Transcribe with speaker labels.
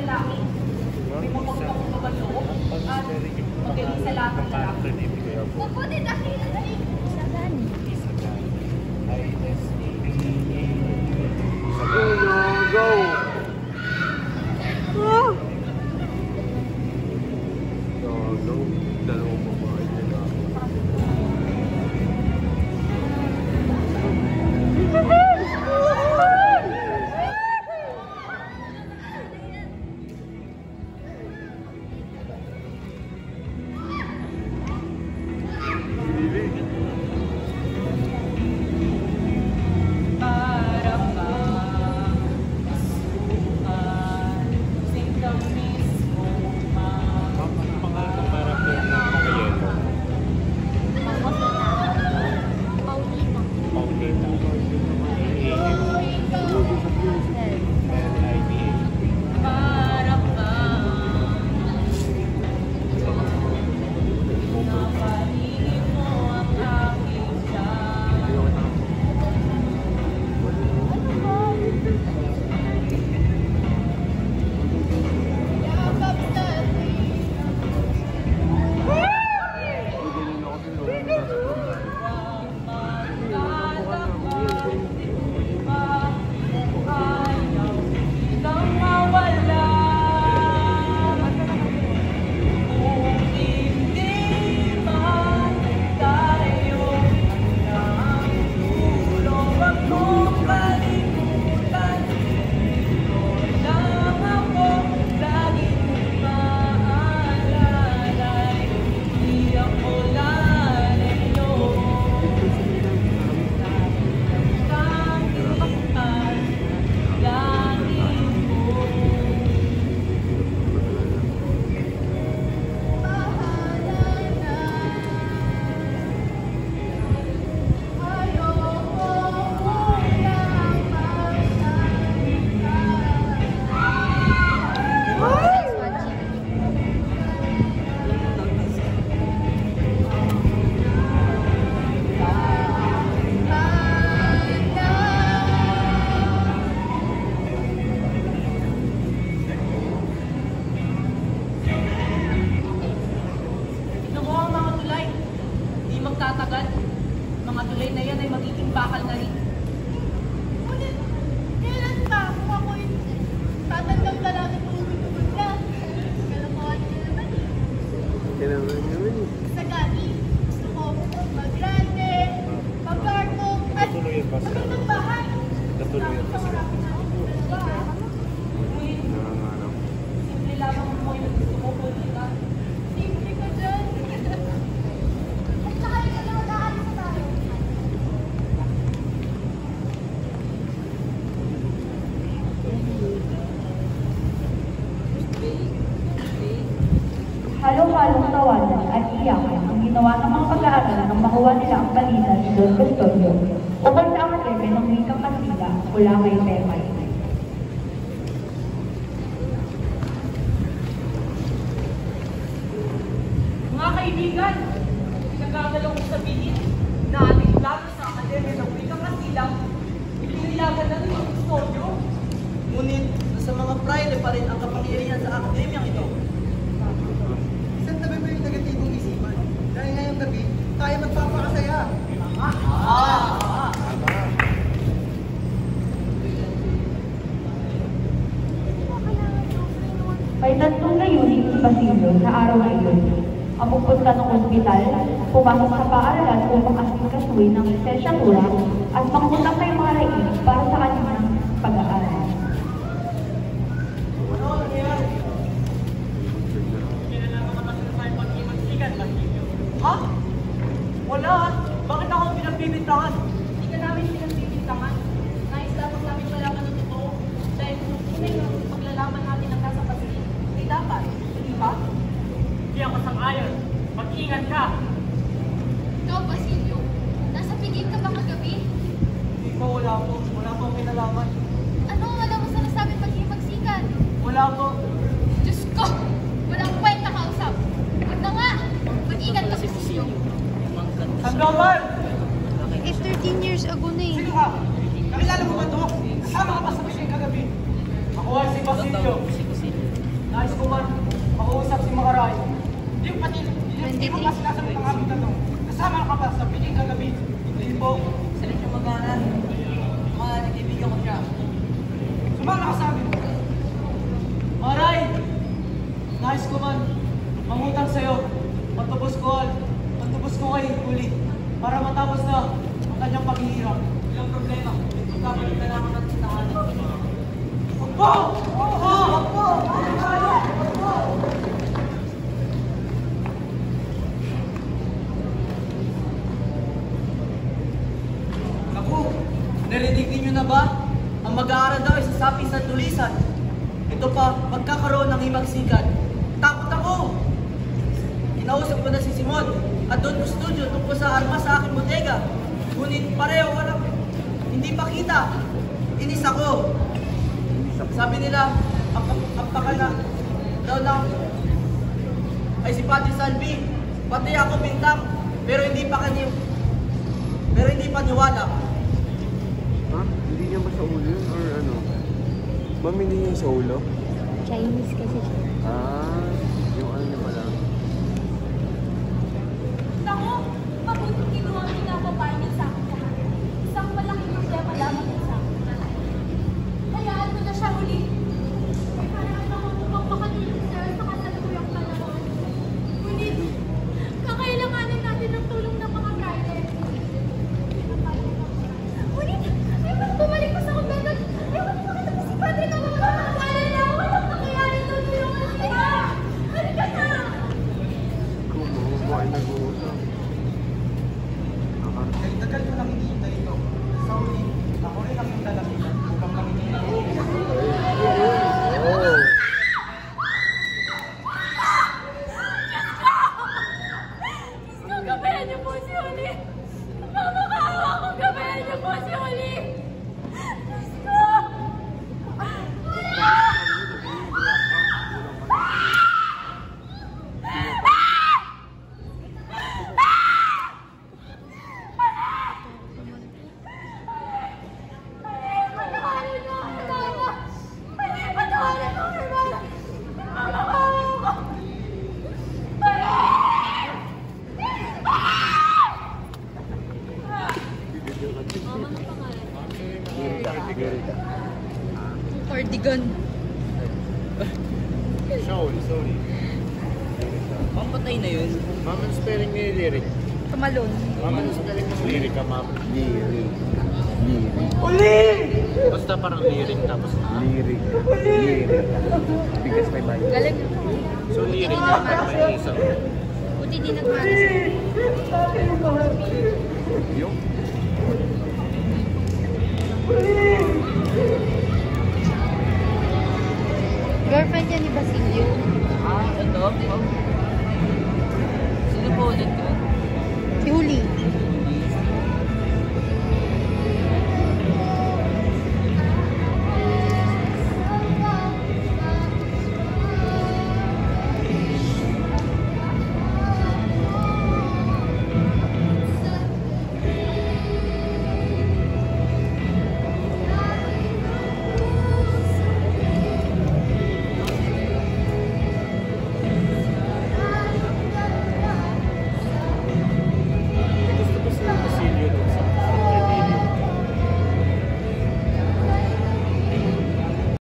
Speaker 1: lalaki. May mapagpakong babaloo at magaling sa lahat ng lalaki.
Speaker 2: Mabuti dahil Isagan.
Speaker 3: Go! Dalawang babae nila.
Speaker 1: Magtatagal, mga tulay na yan ay magiging bakal na rin.
Speaker 2: Ngunit, kailan pa kung ako'y tatandang lalaki tulog-tulog na? Kalakuhan niyo naman eh.
Speaker 3: Kailangan naman eh.
Speaker 2: Sa gani, gusto ko mag-grande, mag-garto, at magandang bahay.
Speaker 3: Natuluyan pa sila.
Speaker 1: Ngunit,
Speaker 3: Nangangarap.
Speaker 1: simple lamang mo yung gusto mo, Paulina.
Speaker 2: Simple ka dyan. At saka yung kailangan naalis na tayo.
Speaker 4: Halo-halong tawanan at iyakan ang ginawa ng mga pag-aaral nang makuha nila ang balita ni Don Custodio ukol sa ang krimen ng wikang Kastila mula kay Pepay.
Speaker 1: Mga kaibigan, pinagkakalang ko sabihin na ating plano sa Akademya ng Wikang Kastila, ipinilagan na rin ang Custodio.
Speaker 5: Ngunit, sa mga praile pa rin ang kapangyarihan sa akademyang ito.
Speaker 6: Isang tabi mo yung negatibong isipan. Dahil ngayong gabi, tayo magpapakasaya.
Speaker 4: May tatlong layunin si Basilio sa araw na iyon. Ang pupunta ng ospital, pumasok sa paaralan upang asikasuhin ng lisensyatura at mangutang kay mga raig para sa kanilang pag-aaral.
Speaker 5: Ha? Wala. Bakit ako pinagbibintangan?
Speaker 1: Hindi ka namin pinagbibintangan. Nais lamang namin malaman ng totoo. Dahil kung tunay na paglalaman natin ang nasa pasilid, ay dapat, hindi ba?
Speaker 5: Hindi ako sang-ayon. Mag-ingat ka.
Speaker 2: Ikaw, Basilio, nasa pigil ka ba kagabi?
Speaker 5: Hindi ko, wala po. Wala po akong kinalaman.
Speaker 2: Ano ang alam mo sa nasabi pag-imagsikan?
Speaker 5: Wala po.
Speaker 2: Diyos ko! Walang kwenta kausap! Huwag na nga! Mag-ingat ka, Basilio!
Speaker 5: Sandoval!
Speaker 7: Eh, 13 years ago na eh.
Speaker 5: Sino ka? Nakilala mo ba ito? Kasama ka pa sa machine kagabi. Ako ay si Basilio.
Speaker 6: Hindi mo pa sinasagot ang aming tanong. Kasama ka ba sa piling kagabi? Hindi po.
Speaker 5: Salit yung maganan. Mga nag-ibigyan ko siya.
Speaker 6: Sumala ka sa amin.
Speaker 5: Maray! Nais ko man mangutang sa'yo. Patubos ko kay Huli para matapos na ang kanyang paghihirap. Ilang problema. Magkabalik na lang ang tahanan. Opo! Opo! Opo! Opo! Naku, narinig ninyo na ba? Ang mag-aaral daw ay sasapi sa tulisan. Ito pa, magkakaroon ng himagsikan. Takot ako! Kinausap ko na si Simon at doon ko studio tungkol sa armas sa aking bodega. Ngunit pareho walang hindi pa kita. Inis ako. Sabi nila, ang pakala daw lang ay si Padre Salvi. Pati ako bintang, pero hindi pa niwala.
Speaker 3: Ha? Hindi niya ba sa ulo yun? Or ano? Ma'am, hindi niya sa ulo?
Speaker 7: Chinese kasi siya.
Speaker 3: Ah, yung ano niya pala.
Speaker 2: Naku, mabuti kinuha ang pinapapain niya sa akin lahat. Isang malaking problema lamang yun sa akin. Hayaan mo na siya uli. Parang naman upang makatulong siya sa kasalukuyang panahon. Ngunit, kakailanganin natin ng tulong ng mga Friday. Ngunit, ayaw bumalik ko sa kumbento. Ayaw makita ko si Padre na mga kakakala na walang nangyayari tulungan siya. Halika na!
Speaker 3: Kung mo ay nag-uusap.
Speaker 6: Dahil tagal ko nang hinihintay ito. Sa uli, ako rin ang yung dalagitan upang pamingin ang
Speaker 3: Oh!
Speaker 2: Gabayan niyo po si Oli! Mamakaawa ko! Gabayan niyo po si Oli! Diyos ko! Patawarin mo ang asawa! Patawarin mo ang hermana! Mamakaawa ko!
Speaker 7: Cardigan.
Speaker 3: Sorry.
Speaker 5: Ang patay na yun.
Speaker 3: Ma'am, ang spelling niya yung lyric.
Speaker 7: Tumalon.
Speaker 3: Ma'am, ang spelling ng lyric ka, ma'am? Lyric.
Speaker 8: Basta parang lyric tapos na.
Speaker 3: Lyric. Bigas may bayo.
Speaker 7: Galing.
Speaker 8: So lyric na parang may isa.
Speaker 7: Buti di nagmalas.
Speaker 3: Yung?
Speaker 7: Girlfriend niya ni Basilio.
Speaker 5: Ito? Sino po ulit ko?